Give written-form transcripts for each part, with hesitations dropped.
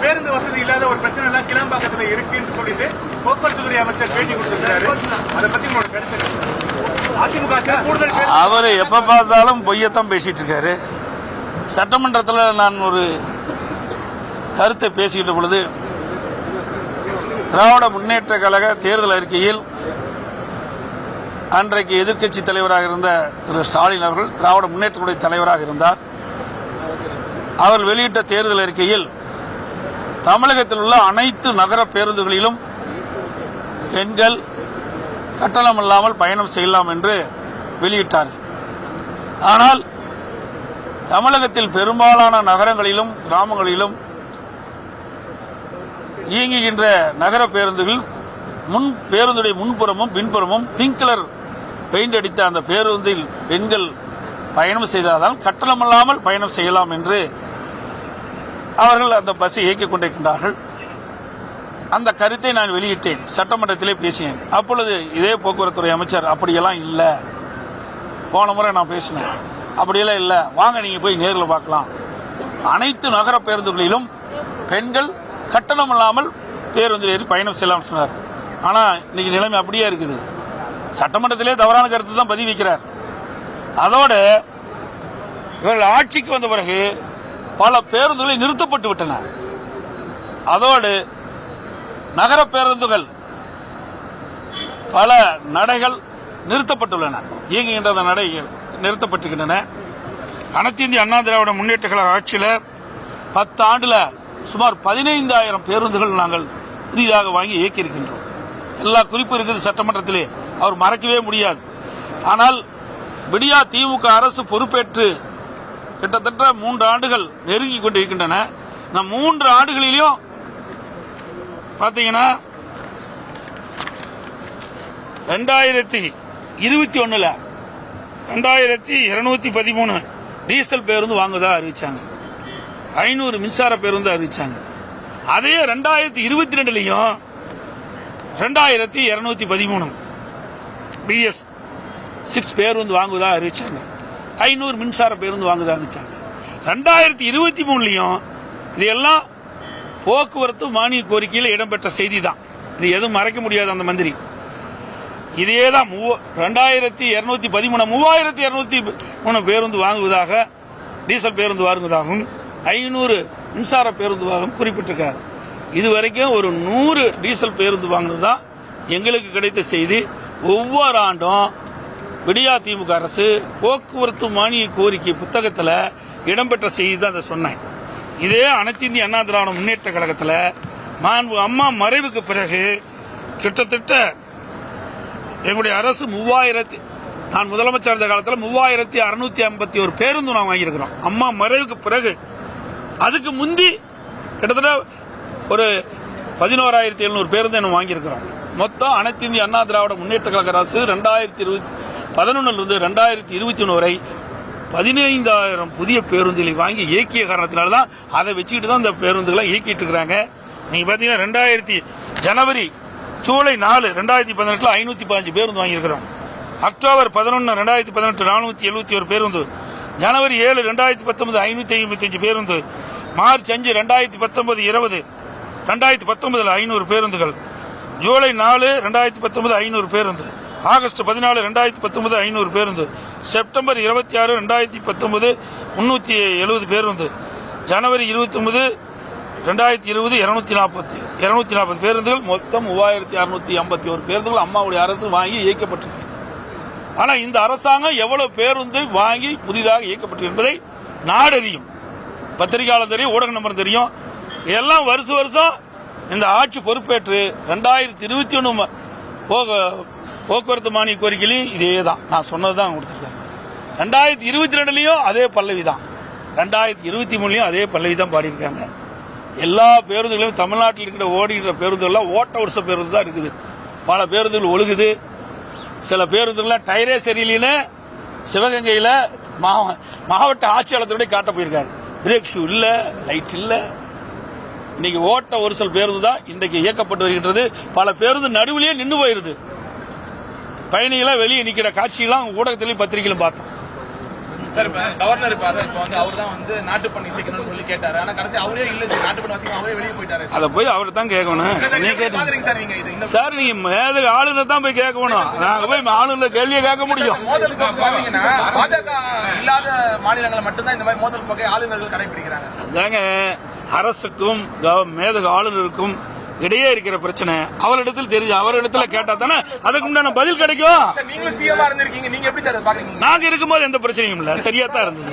பேருந்து வசதி இல்லாத ஒரு பிரச்சனை எல்லாம் கிளம்பாக்கத்துல இருக்குன்னு சொல்லிட்டு போக்குவரத்து துறை அமைச்சர் பேட்டி கொடுத்திருக்காரு. அதை பத்தி உங்களோட கருத்து? அதிமுக கூடுதல் அவரு எப்ப பார்த்தாலும் பொய்யத்தான் பேசிட்டு இருக்காரு. சட்டமன்றத்தில் நான் ஒரு கருத்தை பேசிக்கிட்ட பொழுது திராவிட முன்னேற்ற கழக தேர்தல் அறிக்கையில் அன்றைக்கு எதிர்க்கட்சி தலைவராக இருந்த திரு ஸ்டாலின் அவர்கள் திராவிட முன்னேற்ற கழக தலைவராக இருந்தார். அவர் வெளியிட்ட தேர்தல் அறிக்கையில் தமிழகத்தில் உள்ள அனைத்து நகர பேருந்துகளிலும் பெண்கள் கட்டணம் இல்லாமல் பயணம் செய்யலாம் என்று வெளியிட்டார். ஆனால் தமிழகத்தில் பெரும்பாலான நகரங்களிலும் கிராமங்களிலும் இயங்குகின்ற நகர பேருந்துகள் பேருந்துடைய முன்புறமும் பின்புறமும் பிங்க் கலர் பெயிண்ட் அடித்த அந்த பேருந்தில் பெண்கள் பயணம் செய்தால்தான் கட்டணமில்லாமல் பயணம் செய்யலாம் என்று அவர்கள் அந்த பஸ்ஸை இயக்கிக் கொண்டிருக்கின்றார்கள். அந்த கருத்தை நான் வெளியிட்டேன், சட்டமன்றத்திலே பேசினேன். அப்பொழுது இதே போக்குவரத்துறை அமைச்சர் அப்படியெல்லாம் இல்லை, போன முறை நான் பேசினேன், அப்படியெல்லாம் இல்லை, வாங்க நீங்க போய் நேரில் பார்க்கலாம், அனைத்து நகர பேருந்துகளிலும் பெண்கள் கட்டணம் இல்லாமல் பேருந்தில் ஏறி பயணம் செய்யலாம் சொன்னார். ஆனா இன்னைக்கு நிலைமை அப்படியே இருக்குது. சட்டமன்றத்திலே தவறான கருத்து தான் பதிவு வைக்கிறார். அதோடு இவர்கள் ஆட்சிக்கு வந்த பிறகு பல பேருந்துகளை நிறுத்தப்பட்டு விட்டன. அதோடு நகர பேருந்துகள் பல நடைகள் நிறுத்தப்பட்டுள்ளன, இயங்குகின்ற நடைகள் நிறுத்தப்பட்டுகின்றன. அனைத்து இந்திய அண்ணா திராவிட முன்னேற்ற கழக ஆட்சியில் 10 ஆண்டுல சுமார் 15,000 பேருந்துகள் நாங்கள் புதிதாக வாங்கி இயக்கியிருக்கின்றோம். எல்லா குறிப்பு இருக்குது சட்டமன்றத்திலே, அவர் மறக்கவே முடியாது. ஆனால் விடியா திமுக அரசு பொறுப்பேற்று கிட்டத்தட்ட 3 ஆண்டுகள் நெருங்கி கொண்டிருக்கின்றன. இந்த 3 ஆண்டுகளிலும் பாத்தீங்கன்னா 2021 2213 டீசல் பேருந்து வாங்குவதா அறிவிச்சாங்க, 500 மின்சார பேருந்து அறிவிச்சாங்க. அதே 2022 2213 BS6 பேருந்து வாங்குவதா அறிவிச்சாங்க, 500 மின்சார பேருந்து வாங்குவதா அறிவிச்சாங்க. 2023 இதெல்லாம் போக்குவரத்து மானிய கோரிக்கையில் இடம்பெற்ற செய்தி தான். இது எதுவும் மறைக்க முடியாது. அந்த மந்திரி இதேதான் 2213 3203 பேருந்து வாங்குவதாக, டீசல் பேருந்து வாங்குவதாகவும் 500 மின்சார பேருந்து குறிப்பிட்டிருக்கார். இதுவரைக்கும் ஒரு 100 டீசல் பேருந்து வாங்கினதுதான் எங்களுக்கு கிடைத்த செய்தி. ஒவ்வொரு ஆண்டும் விடியா திமுக அரசு போக்குவரத்து மானிய கோரிக்கை புத்தகத்தில் இடம்பெற்ற செய்தி தான் அதை சொன்னேன். இதே அனைத்து இந்திய அண்ணா திராவிட முன்னேற்ற கழகத்தில் மாண்பு அம்மா மறைவுக்கு பிறகு கிட்டத்தட்ட எங்களுடைய அரசு 3000, நான் முதலமைச்சர் இருந்த காலத்தில் 3651 பேருந்து நான் வாங்கியிருக்கிறோம். அம்மா மறைவுக்கு பிறகு அதுக்கு முந்தி கிட்டத்தட்ட ஒரு 11,700 பேருந்து என்ன வாங்கியிருக்கிறோம். மொத்தம் அனைத்து இந்திய அண்ணா திராவிட முன்னேற்ற கழக அரசு 2011 2021 வரை 15,000 புதிய பேருந்துகளை வாங்கி இயக்கிய காரணத்தினால்தான் அதை வச்சுக்கிட்டு தான் இந்த பேருந்துகளை இயக்கிட்டு இருக்கிறாங்க. நீங்க பாத்தீங்கன்னா ஜனவரி ஜூலை 4 2018 515 பேருந்து வாங்கியிருக்கிறோம். அக்டோபர் 11 2018 471 பேருந்து, ஜனவரி 7 2019 555 பேருந்து, மார்ச் 5 2019 20 2019 500 பேருந்துகள், ஜூலை 4 2019 500 பேருந்து, ஆகஸ்ட் 14 2019 500 பேருந்து, செப்டம்பர் 26 2019 370 பேருந்து, ஜனவரி 29 2020 240 பேருந்துகள், மொத்தம் 3651 பேருந்துகள் அம்மாவுடைய அரசு வாங்கி இயக்கப்பட்டிருக்கு. ஆனா இந்த அரசாங்கம் எவ்வளவு பேருந்து வாங்கி புதிதாக இயக்கப்பட்டு என்பதை நாடறியும், பத்திரிகையாளர் தெரியும், ஊடக நம்பர் தெரியும். இதெல்லாம் வருஷம் இந்த ஆட்சி பொறுப்பேற்று 2021 போக்குவரத்து மானிய கோரிக்கையிலையும் இதே தான் நான் சொன்னதுதான் கொடுத்திருக்காங்க. 2022 அதே பல்லவி தான், 2023 அதே பல்லவி தான் பாடியிருக்காங்க. எல்லா பேருந்துகளையும் தமிழ்நாட்டில் இருக்கிற ஓடுகிற பேருந்துகள்லாம் ஓட்ட வருஷ பேருந்து தான் இருக்குது. பல பேருந்துகள் ஒழுகுது, சில பேருந்துகள்லாம் டயரே சரியில்லைன்னு சிவகங்கையில் மாவட்ட ஆட்சியாளர்களை காட்ட போயிருக்காரு. பிரேக் ஷூ இல்ல, லைட் இல்ல. இன்னைக்கு ஓட்ட ஒரு சில பேருந்து தான் இன்றைக்கு இயக்கப்பட்டு வருகின்றது. பல பேருந்து நடுவிலேயே நின்று போயிருது. பயணிகளை வெளியே நிக்கிற காட்சியெல்லாம் ஊடகத்திலையும் பத்திரிகையிலும் பார்த்தோம். சார் இப்ப கவர்னர் இப்ப வந்து அவர் தான் வந்து நாட்டு பண்ணி சேர்க்கணும்னு சொல்லி கேட்டாரு. ஆனா கடைசி அவரே இல்ல சார், நாட்டு பண்ணி வசதி அவரே வெளியே போயிட்டாரு. அதை போய் அவர் தான் கேட்கணும். நீ பாக்குறீங்க சார் நீங்க இது சார் நீங்க மேதுக்கு ஆளுநர் தான் போய் கேட்கணும். நாங்க போய் ஆளுநர் கேள்வியை கேட்க முடியும். மோதல் போக்கு பாத்தீங்கன்னா பாஜக இல்லாத மாநிலங்களை மட்டும்தான் இந்த மாதிரி மோதல் போக்கை ஆளுநர்கள் கடைபிடிக்கிறாங்க. அதாங்க அரசுக்கும் மேதக ஆளுநருக்கும் இடையே இருக்கிற பிரச்சனை அவரிடத்தில் தெரியும். அவரிடத்துல கேட்டா தானே அதுக்கு உண்டான பதில் கிடைக்கும். நீங்களும் சிஎம்ஆ இருந்திருக்கீங்க, நீங்க எப்படி சார் பாக்குறீங்க? நாங்க இருக்கும்போது எந்த பிரச்சனையும் இல்ல, சரியா தான் இருந்தது.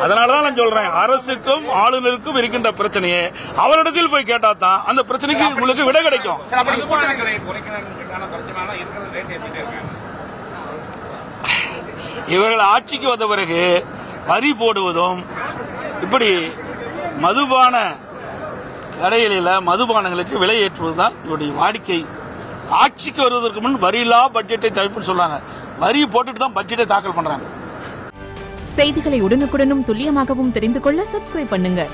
அதனாலதான் நான் சொல்றேன், அரசுக்கும் ஆளுநருக்கும் இருக்கின்ற பிரச்சனையை அவரிடத்தில் போய் கேட்டா தான் அந்த பிரச்சனைக்கு உங்களுக்கு விடை கிடைக்கும். இவர்கள் ஆட்சிக்கு வந்த பிறகு வரி போடுவதும் இப்படி மதுபான கடைகளில் மதுபானங்களுக்கு விலை ஏற்றுவதுதான் இவருடைய வாடிக்கை. ஆட்சிக்கு வருவதற்கு முன் வரியில்லா பட்ஜெட்டை தவிர்ப்புன்னு சொல்றாங்க. வரி போட்டுட்டு தான் பட்ஜெட்டை தாக்கல் பண்றாங்க. செய்திகளை உடனுக்குடனும் துல்லியமாகவும் தெரிந்து கொள்ள சப்ஸ்கிரைப் பண்ணுங்க.